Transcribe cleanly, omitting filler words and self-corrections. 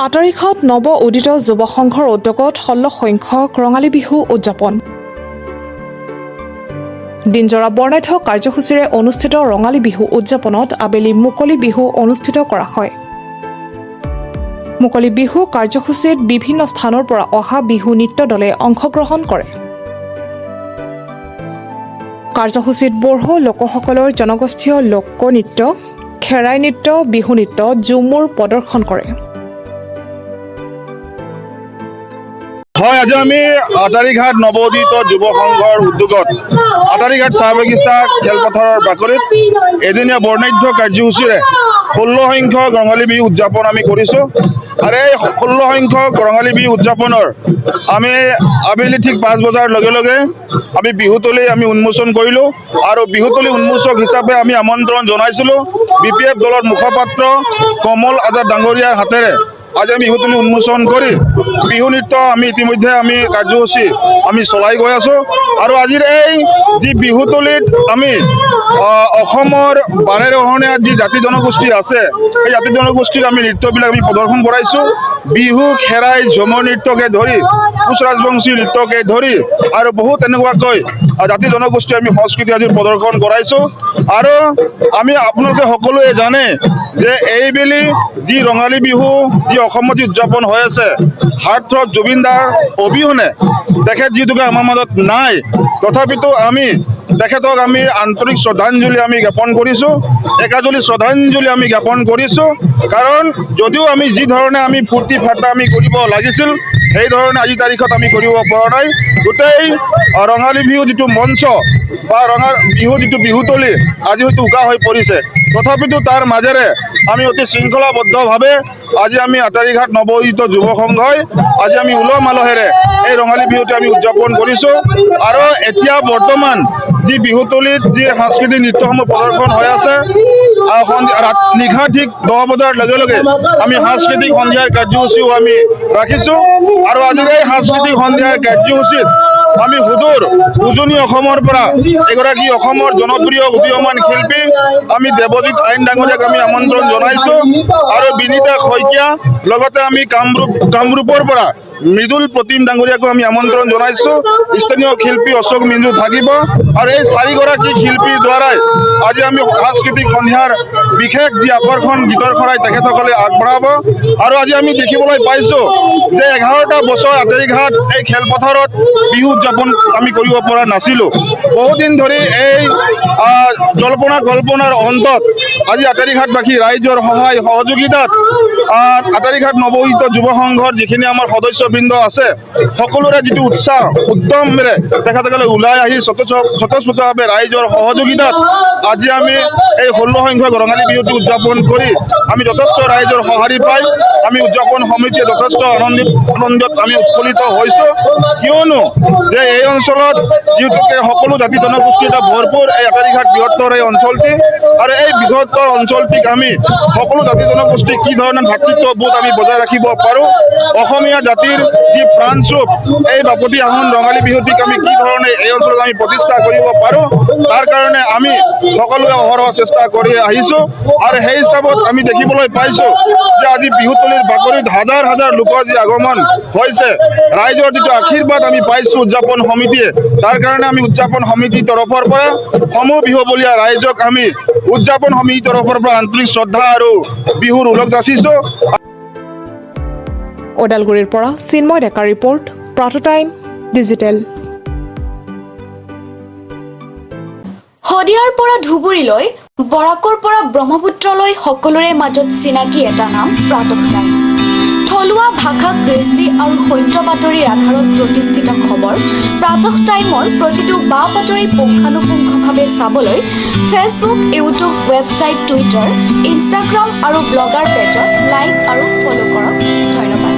আটাৰিখাত নৱ উদিত যুৱ সংঘৰ উদ্যোগত 16 সংখ্যক ৰঙালী বিহু উদযাপন। দিনজোৰা বৰ্ণাঢ্য কাৰ্যসূচীৰে অনুষ্ঠিত ৰঙালী বিহু উদযাপনত আবেলি মুকলি বিহু অনুষ্ঠিত কৰা হয়। মুকলি বিহু কাৰ্যসূচীত বিভিন্ন স্থানৰ পৰা অহা বিহু নৃত্য দলে অংশগ্ৰহণ কৰে। কাৰ্যসূচীত বড়ো লোকসকলৰ জনগোষ্ঠীয় লোকনৃত্য, খেৰাই নৃত্য, বিহু নৃত্য, ঝুমুৰ প্ৰদৰ্শন কৰে। হয়, আজি আমি আটাৰিঘাট নৱোদিত যুৱ সংঘৰ উদ্যোগত আটাৰিঘাট চাহ বাগিচা খেলপথাৰৰ বাকৰিত এদিনীয়া বৰ্ণাঢ্য কাৰ্যসূচীৰে 16 সংখ্যক ৰঙালী বিহু উদযাপন আমি কৰিছোঁ। আৰু এই 16 সংখ্যক ৰঙালী বিহু উদযাপনৰ আমি আবেলি ঠিক 5 বজাৰ লগে লগে আমি বিহুতলী আমি উন্মোচন কৰিলোঁ। আৰু বিহুতলী উন্মোচক হিচাপে আমি আমন্ত্ৰণ জনাইছিলোঁ BPF দলৰ মুখপাত্ৰ কমল আজাদ ডাঙৰীয়াৰ হাতেৰে। আজি আমি বিহুতলী উন্মোচন কৰি বিহু নৃত্য আমি ইতিমধ্যে আমি কাৰ্যসূচী আমি চলাই গৈ আছোঁ। আৰু আজিৰ এই যি বিহুতলীত আমি অসমৰ 12ৰহণীয়া যি জাতি জনগোষ্ঠী আছে, সেই জাতি জনগোষ্ঠীৰ আমি নৃত্যবিলাক আমি প্ৰদৰ্শন কৰাইছোঁ। বিহু, খেৰাই, ঝুমুৰ নৃত্যকে ধৰি, কোচ ৰাজবংশী নৃত্যকে ধৰি আৰু বহুত এনেকুৱাকৈ জাতি জনগোষ্ঠী আমি সংস্কৃতি আজি প্ৰদৰ্শন কৰাইছোঁ। আৰু আমি আপোনালোকে সকলোৱে জানে যে এইবেলি যি ৰঙালী বিহু যি অসমত যি উদযাপন হৈ আছে, হাৰ্টথ্ৰব জুবিন দাৰ অবিহনে তেখেত যিহেতুকে আমাৰ মাজত নাই, তথাপিতো আমি তেখেতক আমি আন্তৰিক শ্ৰদ্ধাঞ্জলি আমি জ্ঞাপন কৰিছোঁ, একাজলি শ্ৰদ্ধাঞ্জলি আমি জ্ঞাপন কৰিছোঁ। কাৰণ যদিও আমি যি ধৰণে আমি ফূৰ্তি ফাৰ্তা আমি কৰিব লাগিছিল, সেই ধৰণে আজি তাৰিখত আমি কৰিব পৰা নাই। গোটেই ৰঙালী বিহু যিটো মঞ্চ বা বিহু যিটো বিহুতলী আজি হয়তো উকা হৈ পৰিছে, তথাপিতো তাৰ মাজেৰে আমি অতি শৃংখলাবদ্ধভাৱে আজি আমি আটাৰিঘাট নৱোদিত যুৱ সংঘই আজি আমি উলহ মালহেৰে এই ৰঙালী বিহুটো আমি উদযাপন কৰিছোঁ। আৰু এতিয়া বৰ্তমান যি বিহুতলীত যি সাংস্কৃতিক নৃত্যসমূহ প্ৰদৰ্শন হৈ আছে, নিশা ঠিক 10 বজাৰ লগে লগে আমি সাংস্কৃতিক সন্ধিয়াৰ কাৰ্যসূচীও আমি ৰাখিছোঁ। আৰু আজিৰ এই সাংস্কৃতিক সন্ধিয়াৰ কাৰ্যসূচীত আমি সুদূৰ উজনি অসমৰ পৰা এগৰাকী অসমৰ জনপ্ৰিয় উদীয়মান শিল্পী আমি দেৱজিৎ আইন ডাঙৰীয়াক আমি আমন্ত্ৰণ জনাইছোঁ। আৰু বিনীতা শইকীয়া, লগতে আমি কামৰূপৰ পৰা মৃদুল প্ৰতিম ডাঙৰীয়াকো আমি আমন্ত্ৰণ জনাইছোঁ। স্থানীয় শিল্পী অশোক মিঞ্জু থাকিব। আৰু এই 4গৰাকী শিল্পীৰ দ্বাৰাই আজি আমি সাংস্কৃতিক সন্ধিয়াৰ বিশেষ যি আকৰ্ষণ গীতৰ শৰাই তেখেতসকলে আগবঢ়াব। আৰু আজি আমি দেখিবলৈ পাইছোঁ যে 11টা বছৰ আটাৰিঘাট এই খেলপথাৰত বিহু উদযাপন আমি কৰিব পৰা নাছিলোঁ। বহুদিন ধৰি এই জল্পনা কল্পনাৰ অন্তত আজি আটাৰিঘাটবাসী ৰাইজৰ সহায় সহযোগিতাত আটাৰিঘাট নৱোদিত যুৱ সংঘৰ যিখিনি আমাৰ সদস্যবৃন্দ আছে, সকলোৰে যিটো উৎসাহ উদ্যমেৰে তেখেতসকলে ওলাই আহি স্বতঃস্ফূৰ্তভাৱে ৰাইজৰ সহযোগিতাত আজি আমি এই 16 সংখ্যক ৰঙালী বিহুটো উদযাপন কৰি আমি যথেষ্ট ৰাইজৰ সঁহাৰি পাই আমি উদযাপন সমিতিয়ে যথেষ্ট আনন্দত আমি উৎফুল্লিত হৈছোঁ। কিয়নো যে এই অঞ্চলত যিহেতুকে সকলো জাতি জনগোষ্ঠী এটা ভৰপূৰ এই আটাৰিঘাট বৃহত্তৰ এই অঞ্চলটি, আৰু এই বৃহত্তৰ অঞ্চলটিক আমি সকলো জাতি জনগোষ্ঠী কি ধৰণে ভাতৃত্ববোধ আমি বজাই ৰাখিব পাৰোঁ, অসমীয়া জাতিৰ যি প্ৰাণস্বৰূপ এই বাপতি আহোন ৰঙালী বিহুটিক আমি কি ধৰণে এই অঞ্চলত আমি প্ৰতিষ্ঠা কৰিব পাৰোঁ, তাৰ কাৰণে আমি সকলোৱে অহৰহ চেষ্টা কৰি আহিছোঁ। আৰু সেই হিচাপত আমি দেখিবলৈ পাইছোঁ যে আজি বিহুতলীৰ বাকৰিত হাজাৰ হাজাৰ লোকৰ যি আগমন হৈছে, ৰাইজৰ যিটো আশীৰ্বাদ আমি পাইছোঁ উদযাপন সমিতিয়ে, তাৰ কাৰণে আমি উদযাপন সমিতিৰ তৰফৰ পৰা সমূহ বিহুবলীয়া ৰাইজক আমি উদযাপন সমিতিৰ তৰফৰ পৰা আন্তৰিক শ্ৰদ্ধা আৰু বিহুৰ ওলগ যাচিছোঁ। ওদালগুৰিৰ পৰা চিন্ময় ডেকাৰ ৰিপৰ্ট, প্ৰাতঃ টাইম ডিজিটেল। শদিয়াৰ পৰা ধুবুৰীলৈ, বৰাকৰ পৰা ব্ৰহ্মপুত্ৰলৈ সকলোৰে মাজত চিনাকি এটা নাম প্ৰাতঃ টাইম। থলুৱা ভাষা, কৃষ্টি আৰু সত্য বাতৰিৰ আধাৰত প্ৰতিষ্ঠিত খবৰ প্ৰাতঃ টাইমৰ প্ৰতিটো বা বাতৰি পুংখানুপুংখভাৱে চাবলৈ Facebook, YouTube, website, Twitter, Instagram আৰু ব্লগাৰ পেজত লাইক আৰু ফ'ল' কৰক। ধন্যবাদ।